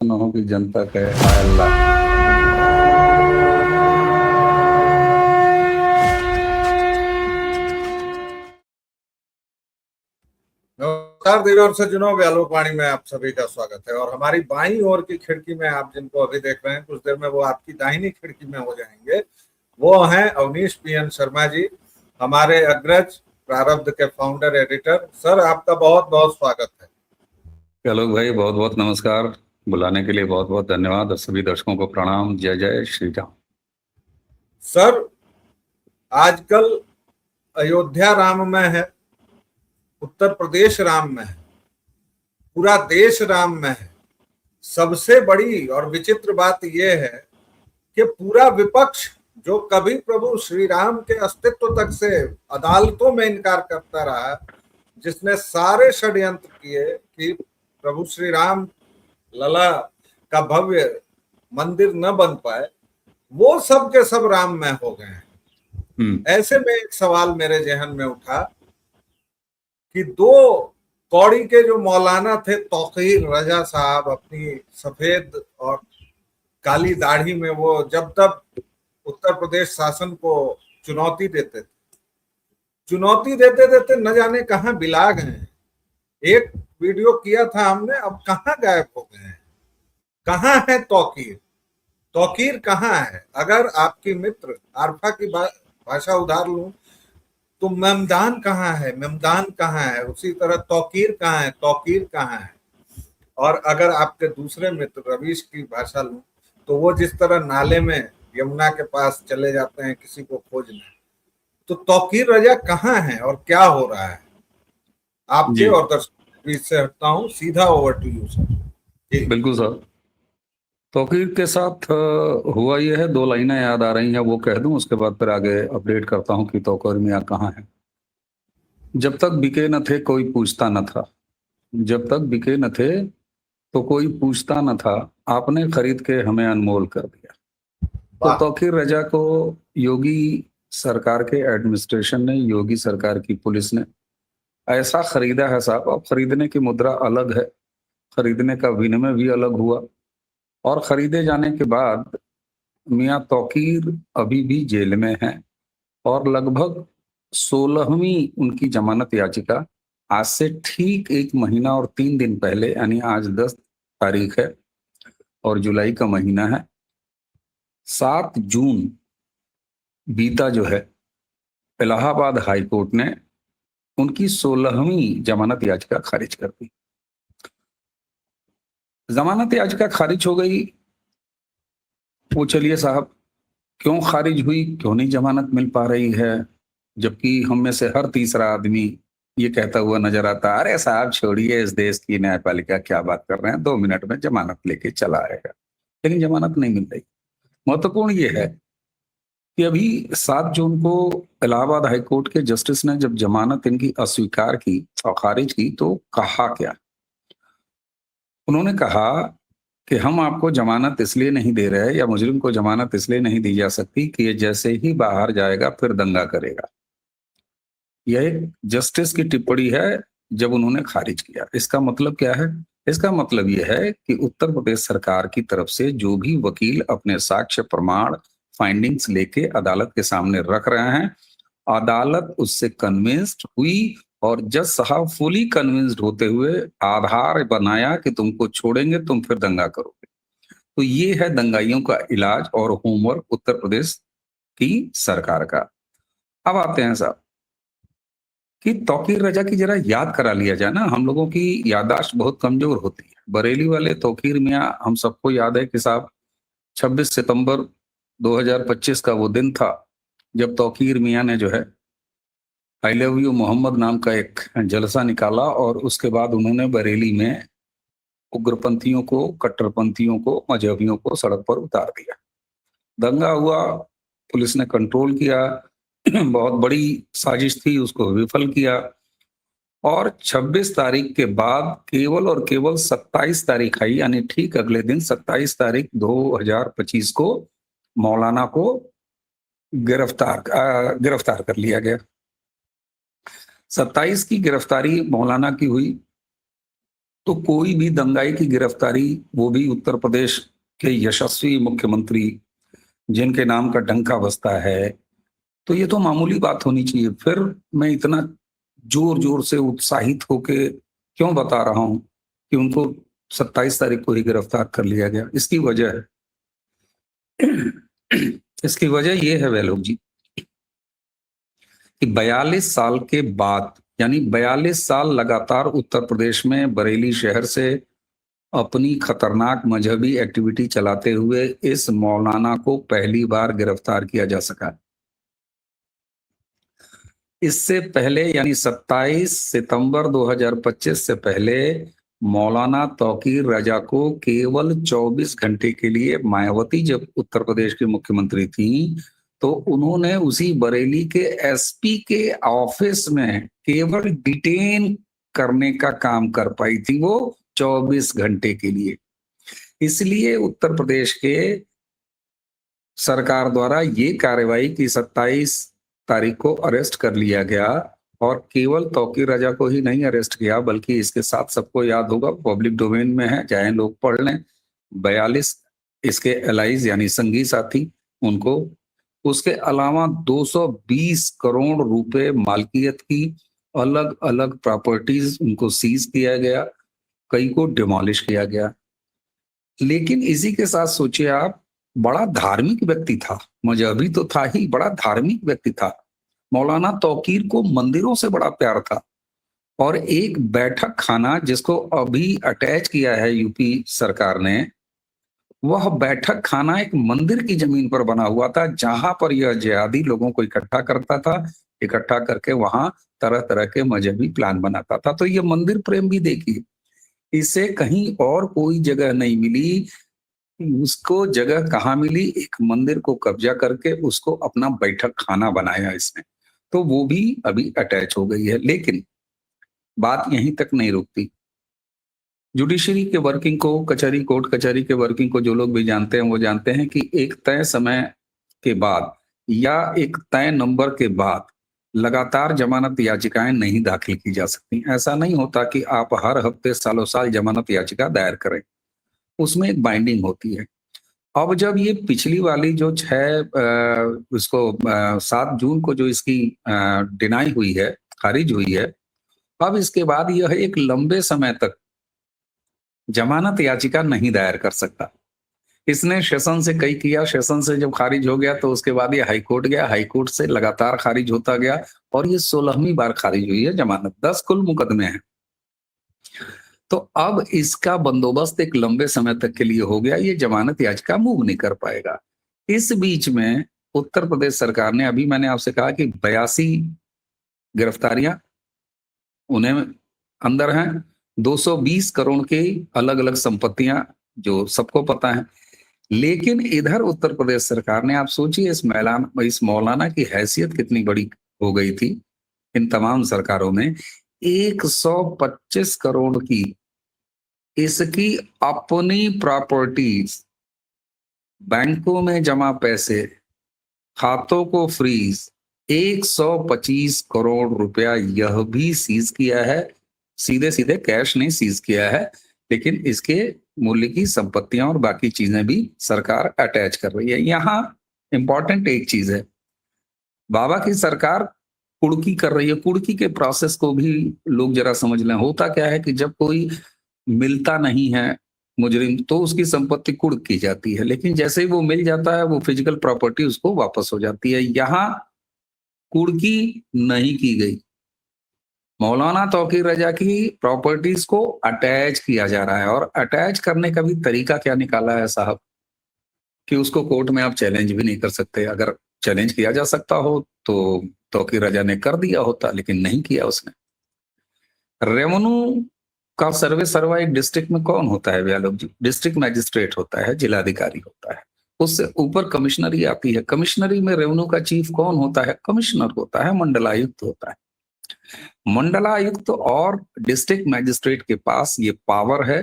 न हो कि जनता कहे हाय अल्लाह। नमस्कार देवी और सज्जनों, व्यालोकवाणी में आप सभी का स्वागत है। और हमारी बाईं ओर की खिड़की में आप जिनको अभी देख रहे हैं, कुछ देर में वो आपकी दाहिनी खिड़की में हो जाएंगे। वो हैं अवनीश पीएन शर्मा जी, हमारे अग्रज प्रारब्ध के फाउंडर एडिटर। सर, आपका बहुत बहुत स्वागत है। चलो भाई, बहुत बहुत नमस्कार। बुलाने के लिए बहुत बहुत धन्यवाद और सभी दर्शकों को प्रणाम। जय जय श्री राम। सर, आजकल अयोध्या राम में है, उत्तर प्रदेश राम में है, पूरा देश राम में है। सबसे बड़ी और विचित्र बात यह है कि पूरा विपक्ष जो कभी प्रभु श्री राम के अस्तित्व तक से अदालतों में इनकार करता रहा, जिसने सारे षड्यंत्र किए कि प्रभु श्री राम लला का भव्य मंदिर न बन पाए, वो सब के सब राम में हो गए हैं। ऐसे में एक सवाल मेरे जहन में उठा कि दो कौड़ी के जो मौलाना थे तौकीर रजा साहब, अपनी सफेद और काली दाढ़ी में वो जब तब उत्तर प्रदेश शासन को चुनौती देते देते न जाने कहां बिला गए हैं। एक वीडियो किया था हमने, अब कहां गायब हो गए हैं। कहां है तौकीर? तौकीर कहां है? अगर आपकी मित्र आरफा की भाषा उधार लूं तो मेमदान कहाँ है? मेमदान कहाँ है? उसी तरह तौकीर कहाँ है? तौकीर कहाँ है? और अगर आपके दूसरे मित्र रवीश की भाषा लूं तो वो जिस तरह नाले में यमुना के पास चले जाते हैं किसी को खोजने, तो तौकीर रजा कहाँ है और क्या हो रहा है? आपके और दर्शकों के बीच से हटता हूँ, सीधा ओवर टू यू सर। बिल्कुल सर। तौकीर के साथ हुआ यह है, दो लाइनें याद आ रही हैं, वो कह दूं, उसके बाद फिर आगे अपडेट करता हूं कि तौकीर मियां कहाँ है। जब तक बिके न थे कोई पूछता न था, जब तक बिके न थे तो कोई पूछता न था, आपने खरीद के हमें अनमोल कर दिया। तो तौकीर रजा को योगी सरकार के एडमिनिस्ट्रेशन ने, योगी सरकार की पुलिस ने ऐसा खरीदा है साहब। अब खरीदने की मुद्रा अलग है, खरीदने का विनिमय भी अलग हुआ, और खरीदे जाने के बाद मियां तौकीर अभी भी जेल में हैं। और लगभग 16वीं उनकी जमानत याचिका आज से ठीक 1 महीना और 3 दिन पहले, यानी आज 10 तारीख है और जुलाई का महीना है, 7 जून बीता जो है, इलाहाबाद हाई कोर्ट ने उनकी 16वीं जमानत याचिका खारिज कर दी। जमानत याचिका खारिज हो गई। वो चलिए साहब, क्यों खारिज हुई, क्यों नहीं जमानत मिल पा रही है, जबकि हम में से हर तीसरा आदमी ये कहता हुआ नजर आता, अरे साहब छोड़िए, इस देश की न्यायपालिका क्या बात कर रहे हैं, 2 मिनट में जमानत लेके चला आएगा। लेकिन जमानत नहीं मिल रही। महत्वपूर्ण ये है कि अभी 7 जून को इलाहाबाद हाईकोर्ट के जस्टिस ने जब जमानत इनकी अस्वीकार की और खारिज की, तो कहा क्या? उन्होंने कहा कि हम आपको जमानत इसलिए नहीं दे रहे, या मुजरिम को जमानत इसलिए नहीं दी जा सकती कि ये जैसे ही बाहर जाएगा फिर दंगा करेगा। यह एक जस्टिस की टिप्पणी है जब उन्होंने खारिज किया। इसका मतलब क्या है? इसका मतलब यह है कि उत्तर प्रदेश सरकार की तरफ से जो भी वकील अपने साक्ष्य प्रमाण फाइंडिंग्स लेके अदालत के सामने रख रहे हैं, अदालत उससे कन्विंस्ड हुई और जज साहब फुली कन्विंस्ड होते हुए आधार बनाया कि तुमको छोड़ेंगे, तुम फिर दंगा करोगे। तो ये है दंगाइयों का इलाज और होमवर्क उत्तर प्रदेश की सरकार का। अब आते हैं साहब कि तौकीर रजा की जरा याद करा लिया जाए ना। हम लोगों की याददाश्त बहुत कमजोर होती है। बरेली वाले तौकीर मियां, हम सबको याद है कि साहब 26 सितंबर 2025 का वो दिन था जब तौकीर मियां ने जो है आई लव यू मोहम्मद नाम का एक जलसा निकाला, और उसके बाद उन्होंने बरेली में उग्रपंथियों को, कट्टरपंथियों को, मजहबियों को सड़क पर उतार दिया। दंगा हुआ, पुलिस ने कंट्रोल किया, बहुत बड़ी साजिश थी, उसको विफल किया। और 26 तारीख के बाद केवल और केवल 27 तारीख आई, यानी ठीक अगले दिन 27 तारीख 2025 को मौलाना को गिरफ्तार कर लिया गया। 27 की गिरफ्तारी मौलाना की हुई। तो कोई भी दंगाई की गिरफ्तारी, वो भी उत्तर प्रदेश के यशस्वी मुख्यमंत्री जिनके नाम का डंका बजता है, तो ये तो मामूली बात होनी चाहिए। फिर मैं इतना जोर जोर से उत्साहित होके क्यों बता रहा हूं कि उनको 27 तारीख को ही गिरफ्तार कर लिया गया? इसकी वजह इसकी वजह ये है वैलोक जी कि 42 साल के बाद, यानी 42 साल लगातार उत्तर प्रदेश में बरेली शहर से अपनी खतरनाक मजहबी एक्टिविटी चलाते हुए इस मौलाना को पहली बार गिरफ्तार किया जा सका। इससे पहले यानी 27 सितंबर 2025 से पहले मौलाना तौकीर रजा को केवल 24 घंटे के लिए मायावती जब उत्तर प्रदेश की मुख्यमंत्री थी तो उन्होंने उसी बरेली के एसपी के ऑफिस में केवल डिटेन करने का काम कर पाई थी, वो 24 घंटे के लिए। इसलिए उत्तर प्रदेश के सरकार द्वारा ये कार्रवाई की 27 तारीख को अरेस्ट कर लिया गया, और केवल तौकीर रजा को ही नहीं अरेस्ट किया बल्कि इसके साथ, सबको याद होगा, पब्लिक डोमेन में है, चाहे लोग पढ़ लें, 42 इसके एलाइज यानी संगी साथी उनको, उसके अलावा 220 करोड़ रुपए मालकियत की अलग अलग प्रॉपर्टीज उनको सीज किया गया, कई को डिमोलिश किया गया। लेकिन इसी के साथ सोचिए आप, बड़ा धार्मिक व्यक्ति था, मजहबी तो था ही, बड़ा धार्मिक व्यक्ति था। मौलाना तौकीर को मंदिरों से बड़ा प्यार था, और एक बैठक खाना जिसको अभी अटैच किया है यूपी सरकार ने, वह बैठक खाना एक मंदिर की जमीन पर बना हुआ था, जहां पर यह जिहादी लोगों को इकट्ठा करता था, इकट्ठा करके वहां तरह तरह के मजहबी प्लान बनाता था। तो ये मंदिर प्रेम भी देखिए, इसे कहीं और कोई जगह नहीं मिली। उसको जगह कहाँ मिली? एक मंदिर को कब्जा करके उसको अपना बैठक खाना बनाया इसने, तो वो भी अभी अटैच हो गई है। लेकिन बात यहीं तक नहीं रुकती। जुडिशरी के वर्किंग को, कचहरी, कोर्ट कचहरी के वर्किंग को जो लोग भी जानते हैं वो जानते हैं कि एक तय समय के बाद या एक तय नंबर के बाद लगातार जमानत याचिकाएं नहीं दाखिल की जा सकती। ऐसा नहीं होता कि आप हर हफ्ते सालों साल जमानत याचिका दायर करें, उसमें एक बाइंडिंग होती है। अब जब ये पिछली वाली जो 7 जून को जो इसकी डिनाई हुई है, खारिज हुई है, अब इसके बाद यह एक लंबे समय तक जमानत याचिका नहीं दायर कर सकता। इसने सेशन से कई किया, सेशन से जब खारिज हो गया तो उसके बाद ये हाईकोर्ट गया, हाईकोर्ट से लगातार खारिज होता गया, और ये 16वीं बार खारिज हुई है जमानत। 10 कुल मुकदमे हैं। तो अब इसका बंदोबस्त एक लंबे समय तक के लिए हो गया, ये जमानत याचिका मूव नहीं कर पाएगा। इस बीच में उत्तर प्रदेश सरकार ने, अभी मैंने आपसे कहा कि 82 गिरफ्तारियां उन्हें अंदर हैं, 220 करोड़ की अलग अलग संपत्तियां जो सबको पता है। लेकिन इधर उत्तर प्रदेश सरकार ने, आप सोचिए इस मौलाना की हैसियत कितनी बड़ी हो गई थी इन तमाम सरकारों में, 125 करोड़ की इसकी अपनी प्रॉपर्टीज, बैंकों में जमा पैसे, खातों को फ्रीज, 125 करोड़ रुपया यह भी सीज किया है। सीधे सीधे कैश नहीं सीज किया है, लेकिन इसके मूल्य की संपत्तियां और बाकी चीजें भी सरकार अटैच कर रही है। यहां इंपॉर्टेंट एक चीज है, बाबा की सरकार कुड़की कर रही है। कुड़की के प्रोसेस को भी लोग जरा समझ लें। होता क्या है कि जब कोई मिलता नहीं है मुजरिम तो उसकी संपत्ति कुर्क की जाती है, लेकिन जैसे ही वो मिल जाता है वो फिजिकल प्रॉपर्टी उसको वापस हो जाती है। यहां कुर्की नहीं की गई, मौलाना तौकीर रजा की प्रॉपर्टीज को अटैच किया जा रहा है। और अटैच करने का भी तरीका क्या निकाला है साहब, कि उसको कोर्ट में आप चैलेंज भी नहीं कर सकते। अगर चैलेंज किया जा सकता हो तो तौकीर रजा ने कर दिया होता, लेकिन नहीं किया उसने। रेवेन्यू का सर्वा एक डिस्ट्रिक्ट में कौन होता है व्यालोक जी? डिस्ट्रिक्ट मैजिस्ट्रेट होता है, जिलाधिकारी होता है। उससे ऊपर कमिश्नरी आती है। कमिश्नरी में रेवेन्यू का चीफ कौन होता है? कमिश्नर होता है, मंडलायुक्त होता है। मंडलायुक्त और डिस्ट्रिक्ट मैजिस्ट्रेट के पास ये पावर है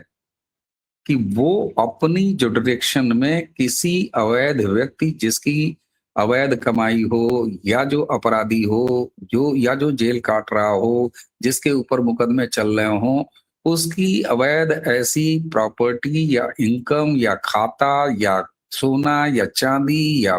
कि वो अपनी जुडिक्शन में किसी अवैध व्यक्ति, जिसकी अवैध कमाई हो या जो अपराधी हो, जो जेल काट रहा हो, जिसके ऊपर मुकदमे चल रहे हो, उसकी अवैध ऐसी प्रॉपर्टी या इनकम या खाता या सोना या चांदी या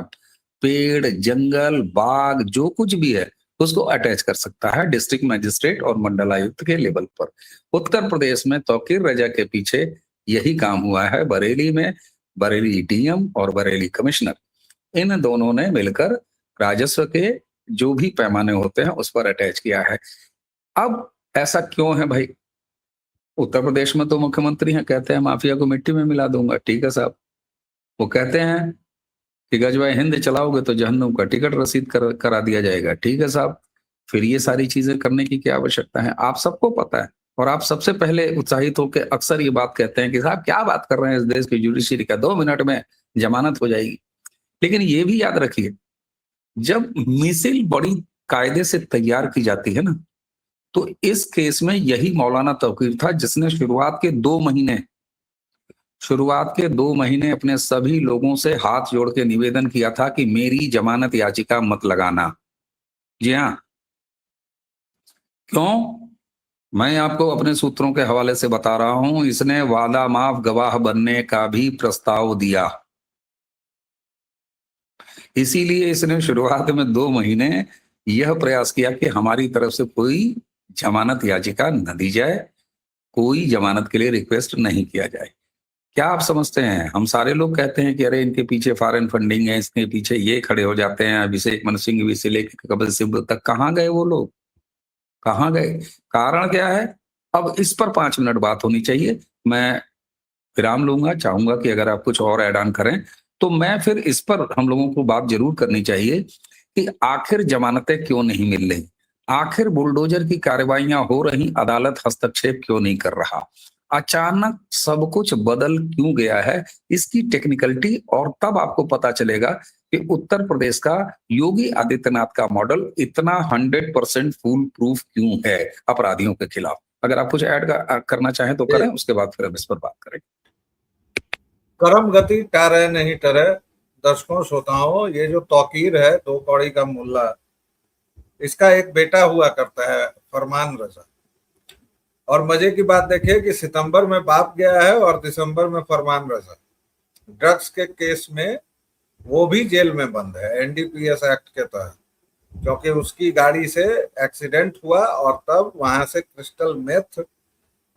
पेड़, जंगल, बाग, जो कुछ भी है उसको अटैच कर सकता है डिस्ट्रिक्ट मजिस्ट्रेट और मंडलायुक्त के लेवल पर। उत्तर प्रदेश में तौकीर रजा के पीछे यही काम हुआ है। बरेली में बरेली डीएम और बरेली कमिश्नर, इन दोनों ने मिलकर राजस्व के जो भी पैमाने होते हैं उस पर अटैच किया है। अब ऐसा क्यों है भाई? उत्तर प्रदेश में तो मुख्यमंत्री हैं, कहते हैं माफिया को मिट्टी में मिला दूंगा। ठीक है साहब। वो कहते हैं कि गजवाए हिंद चलाओगे तो जहन्नुम का टिकट रसीद करा दिया जाएगा। ठीक है साहब। फिर ये सारी चीजें करने की क्या आवश्यकता है? आप सबको पता है और आप सबसे पहले उत्साहित होकर अक्सर ये बात कहते हैं कि साहब क्या बात कर रहे हैं, इस देश की जुडिशरी का 2 मिनट में जमानत हो जाएगी। लेकिन ये भी याद रखिए, जब मिसिल बड़ी कायदे से तैयार की जाती है ना, तो इस केस में यही मौलाना तौकीर था जिसने शुरुआत के 2 महीने अपने सभी लोगों से हाथ जोड़ के निवेदन किया था कि मेरी जमानत याचिका मत लगाना। जी हाँ। क्यों? मैं आपको अपने सूत्रों के हवाले से बता रहा हूं, इसने वादा माफ गवाह बनने का भी प्रस्ताव दिया। इसीलिए इसने शुरुआत में 2 महीने यह प्रयास किया कि हमारी तरफ से कोई जमानत याचिका न दी जाए, कोई जमानत के लिए रिक्वेस्ट नहीं किया जाए। क्या आप समझते हैं? हम सारे लोग कहते हैं कि अरे इनके पीछे फॉरेन फंडिंग है, इसके पीछे ये खड़े हो जाते हैं, अभिषेक मनु सिंघवी से लेकर कपिल सिब्बल तक। कहाँ गए वो लोग? कहाँ गए? कारण क्या है? अब इस पर 5 मिनट बात होनी चाहिए। मैं विराम लूंगा, चाहूंगा कि अगर आप कुछ और ऐड ऑन करें तो मैं फिर इस पर हम लोगों को बात जरूर करनी चाहिए कि आखिर जमानतें क्यों नहीं मिल रही, आखिर बुलडोजर की कार्रवाइयां हो रही, अदालत हस्तक्षेप क्यों नहीं कर रहा, अचानक सब कुछ बदल क्यों गया है, इसकी टेक्निकलिटी। और तब आपको पता चलेगा कि उत्तर प्रदेश का योगी आदित्यनाथ का मॉडल इतना 100% फूल प्रूफ क्यों है अपराधियों के खिलाफ। अगर आप कुछ ऐड करना चाहें तो करें, उसके बाद फिर हम इस पर बात करें। करम गति टरे नहीं टरे। दर्शकों श्रोताओं, ये जो तौकीर है 2 कौड़ी का मुल्ला, इसका एक बेटा हुआ करता है फरमान रजा। और मजे की बात देखिए कि सितंबर में बाप गया है और दिसंबर में फरमान रजा ड्रग्स के केस में वो भी जेल में बंद है एनडीपीएस एक्ट के तहत, क्योंकि उसकी गाड़ी से एक्सीडेंट हुआ और तब वहां से क्रिस्टल मेथ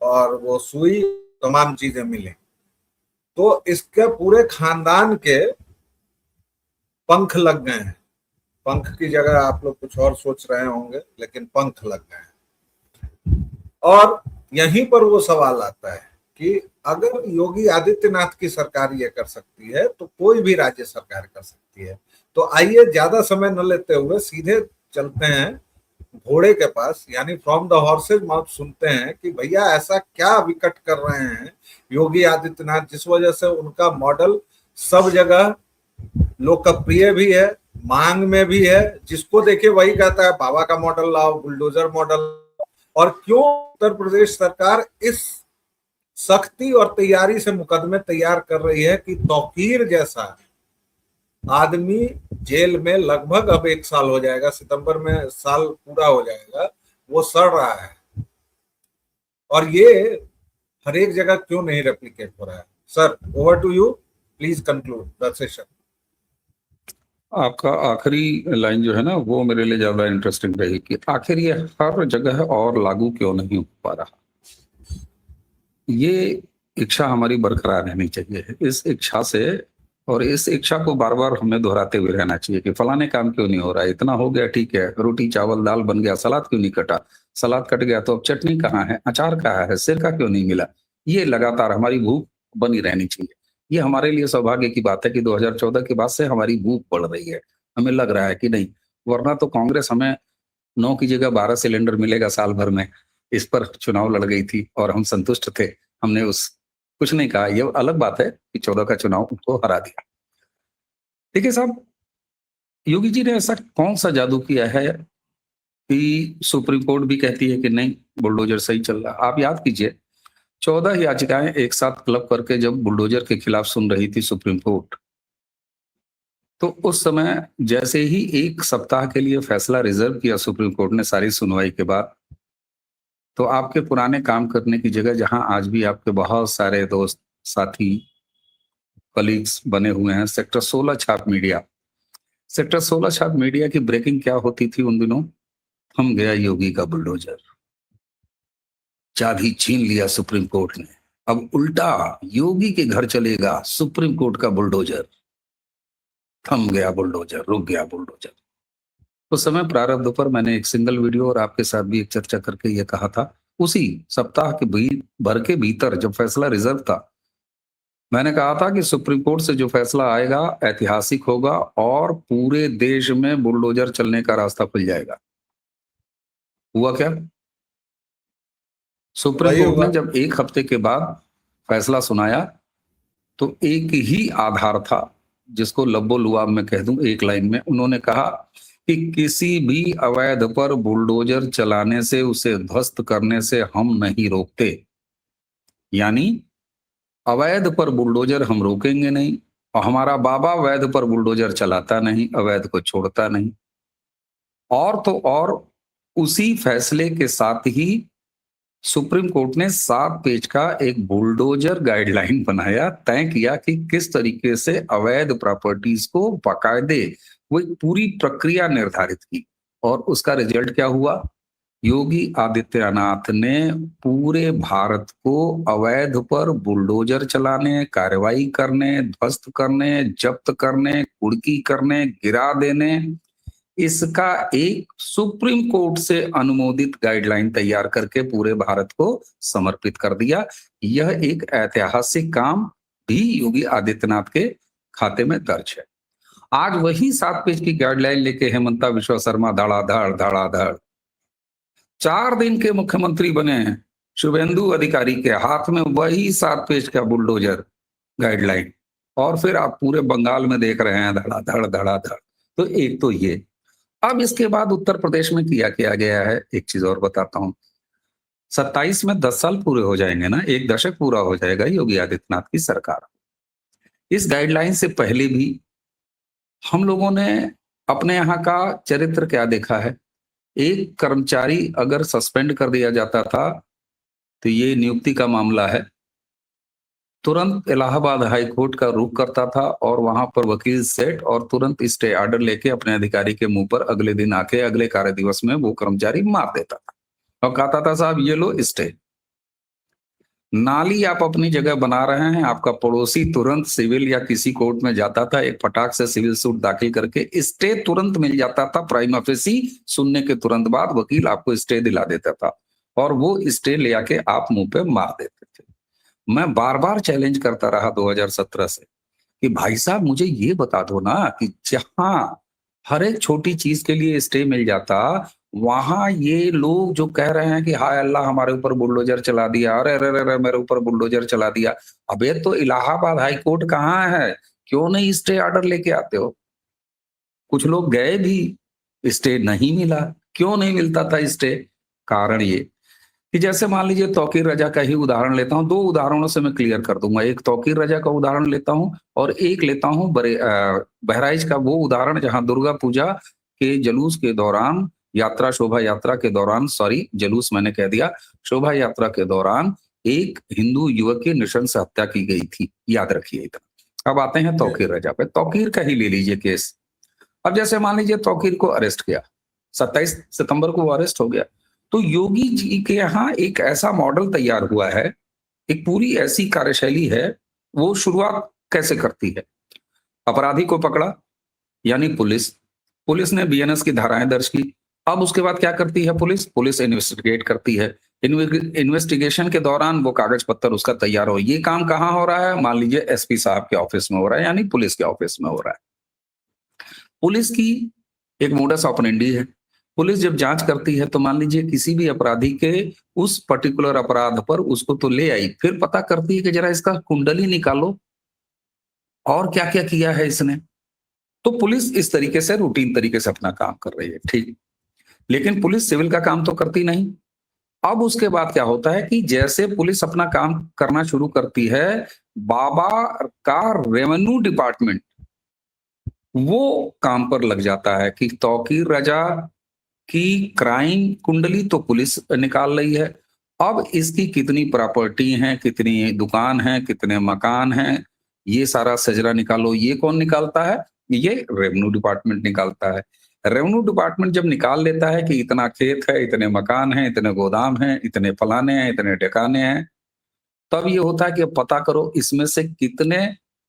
और वो सुई तमाम चीजें मिली। तो इसके पूरे खानदान के पंख लग गए हैं। पंख की जगह आप लोग कुछ और सोच रहे होंगे, लेकिन पंख लग गए हैं। और यहीं पर वो सवाल आता है कि अगर योगी आदित्यनाथ की सरकार ये कर सकती है तो कोई भी राज्य सरकार कर सकती है। तो आइए ज्यादा समय न लेते हुए सीधे चलते हैं घोड़े के पास, यानी फ्रॉम द हॉर्सेज माउथ सुनते हैं कि भैया ऐसा क्या विकट कर रहे हैं योगी आदित्यनाथ जिस वजह से उनका मॉडल सब जगह लोकप्रिय भी है, मांग में भी है। जिसको देखिए वही कहता है बाबा का मॉडल लाओ, बुलडोजर मॉडल। और क्यों उत्तर प्रदेश सरकार इस सख्ती और तैयारी से मुकदमे तैयार कर रही है कि तौकीर जैसा आदमी जेल में लगभग अब 1 साल हो जाएगा, सितंबर में साल पूरा हो जाएगा, वो सड़ रहा है। और ये हर एक जगह क्यों नहीं रेप्लिकेट हो रहा है? Sir, over to you, please conclude the session. आपका आखिरी लाइन जो है ना वो मेरे लिए ज्यादा इंटरेस्टिंग रही कि आखिर ये हर जगह और लागू क्यों नहीं हो पा रहा। ये इच्छा हमारी बरकरार रहनी चाहिए। इस इच्छा से और इस इच्छा को बार बार हमें दोहराते हुए रहना चाहिए कि फलाने काम क्यों नहीं हो रहा है, इतना हो गया ठीक है, रोटी चावल दाल बन गया, सलाद क्यों नहीं कटा, सलाद कट गया तो अब चटनी कहाँ है, अचार कहाँ है, सिरका क्यों नहीं मिला। ये लगातार हमारी भूख बनी रहनी चाहिए। ये हमारे लिए सौभाग्य की बात है कि 2014 के बाद से हमारी भूख बढ़ रही है। हमें लग रहा है कि नहीं, वरना तो कांग्रेस हमें 9 की जगह 12 सिलेंडर मिलेगा साल भर में, इस पर चुनाव लड़ गई थी और हम संतुष्ट थे। हमने उस कुछ नहीं कहा। ये अलग बात है कि 14 का चुनाव उनको हरा दिया। देखिए साहब, योगी जी ने ऐसा कौन सा जादू किया है कि सुप्रीम कोर्ट भी कहती है कि नहीं बुलडोजर सही चल रहा। आप याद कीजिए, 14 याचिकाएं एक साथ क्लब करके जब बुलडोजर के खिलाफ सुन रही थी सुप्रीम कोर्ट, तो उस समय जैसे ही 1 सप्ताह के लिए फैसला रिजर्व किया सुप्रीम कोर्ट ने सारी सुनवाई के बाद, तो आपके पुराने काम करने की जगह, जहां आज भी आपके बहुत सारे दोस्त, साथी, कलीग्स बने हुए हैं, सेक्टर 16 छाप मीडिया, सेक्टर 16 छाप मीडिया की ब्रेकिंग क्या होती थी उन दिनों? हम गया योगी का बुलडोजर, चाबी छीन लिया सुप्रीम कोर्ट ने, अब उल्टा योगी के घर चलेगा सुप्रीम कोर्ट का बुलडोजर, थम गया बुलडोजर, रुक गया बुलडोजर। उस समय प्रारब्ध पर मैंने एक सिंगल वीडियो और आपके साथ भी एक चर्चा करके ये कहा था, उसी सप्ताह के भर के भीतर जब फैसला रिजर्व था, मैंने कहा था कि सुप्रीम कोर्ट से जो फैसला आएगा ऐतिहासिक होगा और पूरे देश में बुलडोजर चलने का रास्ता खुल जाएगा। हुआ क्या? सुप्रीम वही कोर्ट हुआ। ने जब एक हफ्ते के बाद फैसला सुनाया, तो एक ही आधार था, जिसको लब्बो लुआब में कह दूं एक लाइन में, उन्होंने कहा कि किसी भी अवैध पर बुलडोजर चलाने से, उसे ध्वस्त करने से हम नहीं रोकते। यानी अवैध पर बुलडोजर हम रोकेंगे नहीं, और हमारा बाबा वैध पर बुलडोजर चलाता नहीं, अवैध को छोड़ता नहीं। और तो और उसी फैसले के साथ ही सुप्रीम कोर्ट ने 7 पेज का एक बुलडोजर गाइडलाइन बनाया, तय किया कि किस तरीके से अवैध प्रॉपर्टीज को बाकायदे, वो एक पूरी प्रक्रिया निर्धारित की। और उसका रिजल्ट क्या हुआ? योगी आदित्यनाथ ने पूरे भारत को अवैध पर बुलडोजर चलाने, कार्रवाई करने, ध्वस्त करने, जब्त करने, कुर्की करने, गिरा देने, इसका एक सुप्रीम कोर्ट से अनुमोदित गाइडलाइन तैयार करके पूरे भारत को समर्पित कर दिया। यह एक ऐतिहासिक काम भी योगी आदित्यनाथ के खाते में दर्ज है। आज वही 7 पेज की गाइडलाइन लेके हेमंता विश्व शर्मा धड़ाधड़ धड़ाधड़ 4 दिन के मुख्यमंत्री बने हैं, शुभेंदु अधिकारी के हाथ में वही 7 पेज का बुलडोजर गाइडलाइन, और फिर आप पूरे बंगाल में देख रहे हैं धड़ाधड़ धड़ाधड़। तो एक तो ये, अब इसके बाद उत्तर प्रदेश में किया गया है, एक चीज और बताता हूं। 27 में 10 साल पूरे हो जाएंगे ना, 1 दशक पूरा हो जाएगा योगी आदित्यनाथ की सरकार। इस गाइडलाइन से पहले भी हम लोगों ने अपने यहाँ का चरित्र क्या देखा है? एक कर्मचारी अगर सस्पेंड कर दिया जाता था, तो ये नियुक्ति का मामला है, तुरंत इलाहाबाद हाई कोर्ट का रुख करता था और वहां पर वकील सेट और तुरंत स्टे ऑर्डर लेके अपने अधिकारी के मुंह पर अगले दिन आके अगले कार्य दिवस में वो कर्मचारी मार देता था और कहता था साहब ये लो स्टे। नाली आप अपनी जगह बना रहे हैं, आपका पड़ोसी तुरंत सिविल या किसी कोर्ट में जाता था, एक फटाक से सिविल सूट दाखिल करके स्टे तुरंत मिल जाता था। प्राइमा फेसी सुनने के तुरंत बाद वकील आपको स्टे दिला देता था और वो स्टे ले आके आप मुंह पे मार देते थे। मैं बार बार चैलेंज करता रहा 2017 से कि भाई साहब मुझे ये बता दो ना कि जहां हर एक छोटी चीज के लिए स्टे मिल जाता, वहां ये लोग जो कह रहे हैं कि हाय अल्लाह हमारे ऊपर बुलडोजर चला दिया, अरे अरे अरे मेरे ऊपर बुलडोजर चला दिया। अबे तो इलाहाबाद हाई कोर्ट कहाँ है? क्यों नहीं स्टे ऑर्डर लेके आते हो? कुछ लोग गए भी, स्टे नहीं मिला। क्यों नहीं मिलता था स्टे? कारण ये कि जैसे मान लीजिए तौकीर रजा का ही उदाहरण लेता हूं, 2 उदाहरणों से मैं क्लियर कर दूंगा। एक तौकीर रजा का उदाहरण लेता हूं और एक लेता हूं बहराइच का वो उदाहरण जहां दुर्गा पूजा के जुलूस के दौरान, यात्रा शोभा यात्रा के दौरान, सॉरी जुलूस मैंने कह दिया, शोभा यात्रा के दौरान एक हिंदू युवक की नृशंस हत्या की गई थी, याद रखिए इतना। अब आते हैं तौकीर रजा पे। तौकीर का ही ले लीजिए केस। अब जैसे मान लीजिए तौकीर को अरेस्ट किया, 27 सितंबर को वो अरेस्ट हो गया, तो योगी जी के यहाँ एक ऐसा मॉडल तैयार हुआ है, एक पूरी ऐसी कार्यशैली है। वो शुरुआत कैसे करती है? अपराधी को पकड़ा, यानी पुलिस, पुलिस ने बीएनएस की धाराएं दर्ज की। अब उसके बाद क्या करती है पुलिस? पुलिस इन्वेस्टिगेट करती है। इन्वेस्टिगेशन के दौरान वो कागज पत्तर उसका तैयार हो, ये काम कहाँ हो रहा है? मान लीजिए एसपी साहब के ऑफिस में हो रहा है, यानी पुलिस के ऑफिस में हो रहा है। पुलिस की एक मोडस ऑपरेंडी है। पुलिस जब जांच करती है तो मान लीजिए किसी भी अपराधी के उस पर्टिकुलर अपराध पर उसको तो ले आई, फिर पता करती है कि जरा इसका कुंडली निकालो और क्या क्या किया है इसने। तो पुलिस इस तरीके से रूटीन तरीके से अपना काम कर रही है, ठीक। लेकिन पुलिस सिविल का काम तो करती नहीं। अब उसके बाद क्या होता है कि जैसे पुलिस अपना काम करना शुरू करती है, बाबा का रेवेन्यू डिपार्टमेंट वो काम पर लग जाता है कि तौकीर रजा की क्राइम कुंडली तो पुलिस निकाल रही है, अब इसकी कितनी प्रॉपर्टी है, कितनी दुकान है, कितने मकान हैं, ये सारा सजरा निकालो। ये कौन निकालता है? ये रेवेन्यू डिपार्टमेंट निकालता है। रेवेन्यू डिपार्टमेंट जब निकाल लेता है कि इतना खेत है, इतने मकान हैं, इतने गोदाम हैं, इतने फलाने हैं, इतने ठिकाने हैं, तब ये होता है कि अब पता करो इसमें से कितने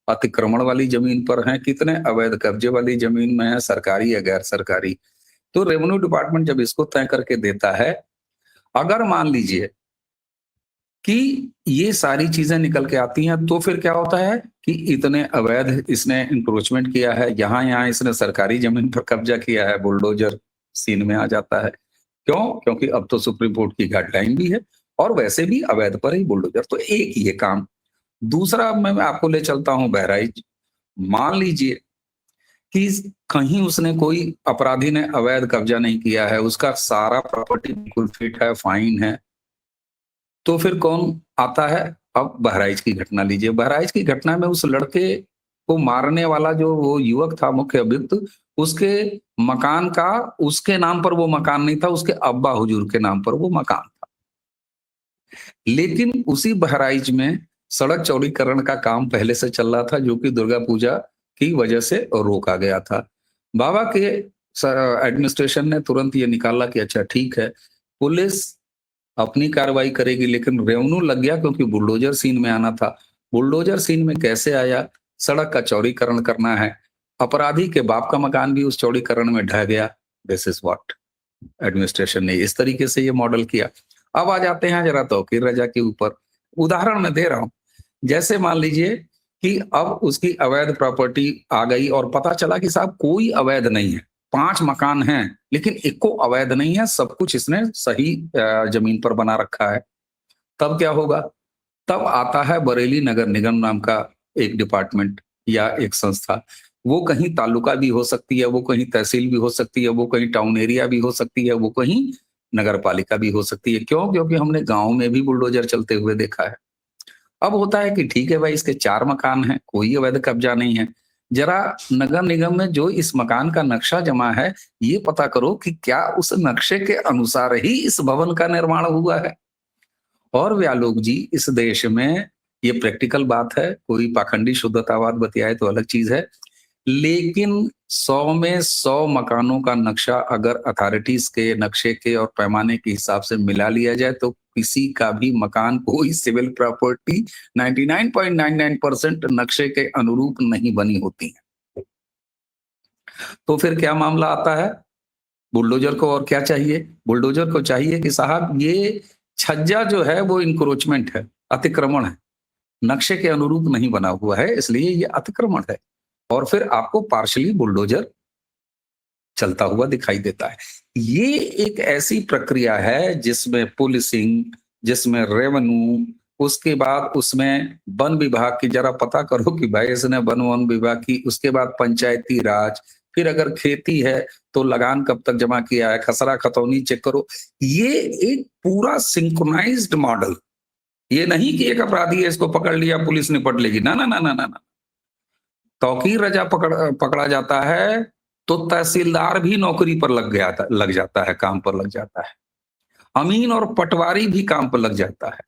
अतिक्रमण वाली जमीन पर हैं, कितने अवैध कब्जे वाली जमीन में है, सरकारी या गैर सरकारी। तो रेवेन्यू डिपार्टमेंट जब इसको तय करके देता है, अगर मान लीजिए कि ये सारी चीजें निकल के आती हैं, तो फिर क्या होता है कि इतने अवैध इसने इंक्रोचमेंट किया है, यहाँ इसने सरकारी जमीन पर कब्जा किया है, बुलडोजर सीन में आ जाता है। क्यों? क्योंकि अब तो सुप्रीम कोर्ट की गाइडलाइन भी है, और वैसे भी अवैध पर ही बुलडोजर। तो एक ये काम। दूसरा मैं आपको ले चलता हूं बहराइच। मान लीजिए कि कहीं उसने कोई अपराधी ने अवैध कब्जा नहीं किया है, उसका सारा प्रॉपर्टी बिल्कुल फिट है, फाइन है, तो फिर कौन आता है? अब बहराइच की घटना लीजिए। बहराइच की घटना में उस लड़के को मारने वाला जो वो युवक था, मुख्य अभियुक्त, उसके मकान का उसके नाम पर वो मकान नहीं था, उसके अब्बा हुजूर के नाम पर वो मकान था। लेकिन उसी बहराइच में सड़क चौड़ीकरण का काम पहले से चल रहा था, जो कि दुर्गा पूजा की वजह से रोका गया था। बाबा के एडमिनिस्ट्रेशन ने तुरंत ये निकाला कि अच्छा ठीक है, पुलिस अपनी कार्रवाई करेगी, लेकिन रेवेन्यू लग गया क्योंकि बुलडोजर सीन में आना था। बुलडोजर सीन में कैसे आया? सड़क का चौड़ीकरण करना है, अपराधी के बाप का मकान भी उस चौड़ीकरण में ढह गया। दिस इज व्हाट एडमिनिस्ट्रेशन ने इस तरीके से ये मॉडल किया। अब आ जाते हैं जरा तौकीर रजा के ऊपर। उदाहरण मैं दे रहा हूं, जैसे मान लीजिए कि अब उसकी अवैध प्रॉपर्टी आ गई और पता चला कि साहब कोई अवैध नहीं है, 5 मकान हैं लेकिन एको अवैध नहीं है, सब कुछ इसने सही जमीन पर बना रखा है। तब क्या होगा? तब आता है बरेली नगर निगम नाम का एक डिपार्टमेंट या एक संस्था। वो कहीं तालुका भी हो सकती है, वो कहीं तहसील भी हो सकती है, वो कहीं टाउन एरिया भी हो सकती है, वो कहीं नगर पालिका भी हो सकती है। क्यों? क्योंकि हमने गांव में भी बुलडोजर चलते हुए देखा है। अब होता है कि ठीक है भाई, इसके 4 मकान हैं, कोई अवैध कब्जा नहीं है। जरा नगर निगम में जो इस मकान का नक्शा जमा है, ये पता करो कि क्या उस नक्शे के अनुसार ही इस भवन का निर्माण हुआ है। और व्यालोक जी, इस देश में ये प्रैक्टिकल बात है, कोई पाखंडी शुद्धतावाद बतियाए तो अलग चीज है, लेकिन 100 में 100 मकानों का नक्शा अगर अथॉरिटीज के नक्शे के और पैमाने के हिसाब से मिला लिया जाए, तो किसी का भी मकान, कोई सिविल प्रॉपर्टी 99.99% नक्शे के अनुरूप नहीं बनी होती है। तो फिर क्या मामला आता है? बुलडोजर को और क्या चाहिए? बुलडोजर को चाहिए कि साहब ये छज्जा जो है वो इंक्रोचमेंट है, अतिक्रमण है, नक्शे के अनुरूप नहीं बना हुआ है, इसलिए ये अतिक्रमण है। और फिर आपको पार्शली बुलडोजर चलता हुआ दिखाई देता है। ये एक ऐसी प्रक्रिया है जिसमें पुलिसिंग, जिसमें रेवेन्यू, उसके बाद उसमें वन विभाग की जरा पता करो कि भाई इसने वन विभाग की, उसके बाद पंचायती राज, फिर अगर खेती है तो लगान कब तक जमा किया है, खसरा खतौनी चेक करो। ये एक पूरा सिंक्रोनाइज्ड मॉडल। ये नहीं कि एक अपराधी है, इसको पकड़ लिया पुलिस निपट लेगी। ना ना ना ना ना ना। तौकीर रजा पकड़ा जाता है तो तहसीलदार भी नौकरी पर लग जाता है, काम पर लग जाता है। अमीन और पटवारी भी काम पर लग जाता है।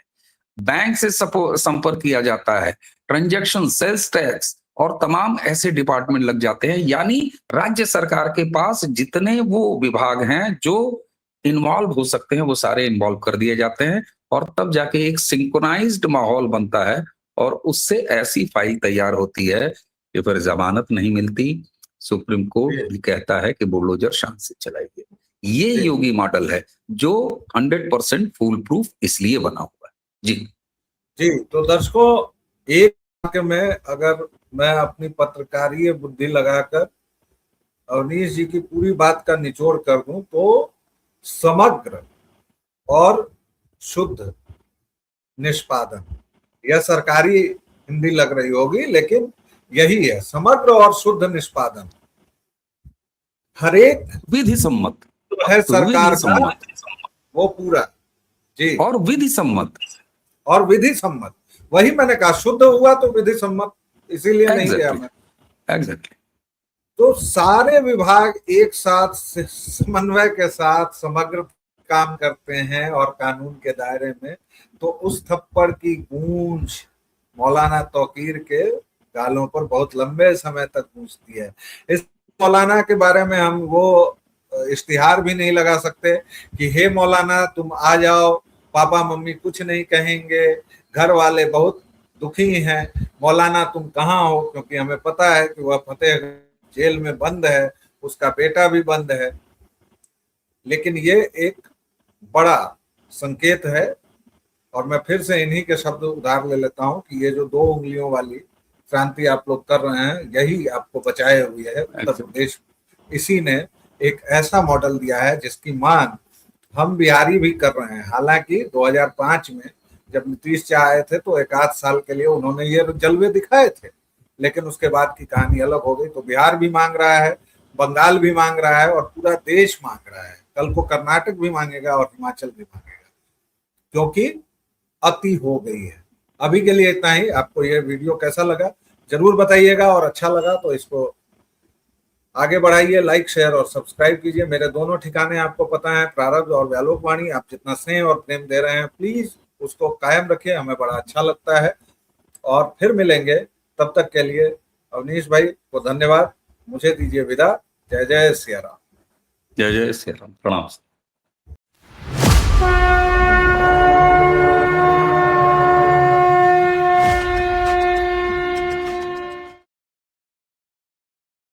बैंक से संपर्क किया जाता है, ट्रांजैक्शन, सेल्स टैक्स और तमाम ऐसे डिपार्टमेंट लग जाते हैं। यानी राज्य सरकार के पास जितने वो विभाग हैं जो इन्वॉल्व हो सकते हैं, वो सारे इन्वॉल्व कर दिए जाते हैं, और तब जाके एक सिंक्रोनाइज्ड माहौल बनता है, और उससे ऐसी फाइल तैयार होती है कि फिर जमानत नहीं मिलती। सुप्रीम कोर्ट भी कहता है कि बुलडोजर शान से चलाइए। ये योगी मॉडल है जो 100% फूल प्रूफ इसलिए बना हुआ है। जी जी, तो दर्शकों, एक वाक्य में अगर मैं अपनी पत्रकारीय बुद्धि लगाकर अवनीश जी की पूरी बात का निचोड़ कर दूं, तो समग्र और शुद्ध निष्पादन, यह सरकारी हिंदी लग रही होगी लेकिन यही है, समग्र और शुद्ध निष्पादन। हर एक विधि सम्मत तो है सरकार का वो पूरा, जी, और विधि सम्मत, और विधि सम्मत। वही मैंने कहा, शुद्ध हुआ तो विधि सम्मत, इसीलिए नहीं गया मैं। एग्जैक्टली। तो सारे विभाग एक साथ समन्वय के साथ, समग्र काम करते हैं और कानून के दायरे में, तो उस थप्पड़ की गूंज मौलाना तौकीर के गालों पर बहुत लंबे समय तक गूंजती है। इस मौलाना के बारे में हम वो इश्तिहार भी नहीं लगा सकते कि हे मौलाना तुम आ जाओ, पापा मम्मी कुछ नहीं कहेंगे, घर वाले बहुत दुखी हैं, मौलाना तुम कहाँ हो, क्योंकि हमें पता है कि वह फतेह जेल में बंद है, उसका बेटा भी बंद है। लेकिन ये एक बड़ा संकेत है, और मैं फिर से इन्हीं के शब्द उधार ले लेता हूं कि ये जो 2 उंगलियों वाली क्रांति आप लोग कर रहे हैं, यही आपको बचाए हुए है उत्तर प्रदेश। इसी ने एक ऐसा मॉडल दिया है जिसकी मांग हम बिहारी भी कर रहे हैं। हालांकि 2005 में जब नीतीश जी आए थे तो 1 आध साल के लिए उन्होंने ये जलवे दिखाए थे, लेकिन उसके बाद की कहानी अलग हो गई। तो बिहार भी मांग रहा है, बंगाल भी मांग रहा है, और पूरा देश मांग रहा है। कल को कर्नाटक भी मांगेगा और हिमाचल भी मांगेगा, क्योंकि अति हो गई है। अभी के लिए इतना ही। आपको ये वीडियो कैसा लगा जरूर बताइएगा, और अच्छा लगा तो इसको आगे बढ़ाइए, लाइक शेयर और सब्सक्राइब कीजिए। मेरे दोनों ठिकाने आपको पता है, प्रारब्ध और व्यालोकवाणी। आप जितना स्नेह और प्रेम दे रहे हैं प्लीज उसको कायम रखिए, हमें बड़ा अच्छा लगता है। और फिर मिलेंगे, तब तक के लिए अवनीश भाई को धन्यवाद, मुझे दीजिए विदा। जय जय सिया राम। जय जय श्री राम। प्रणाम।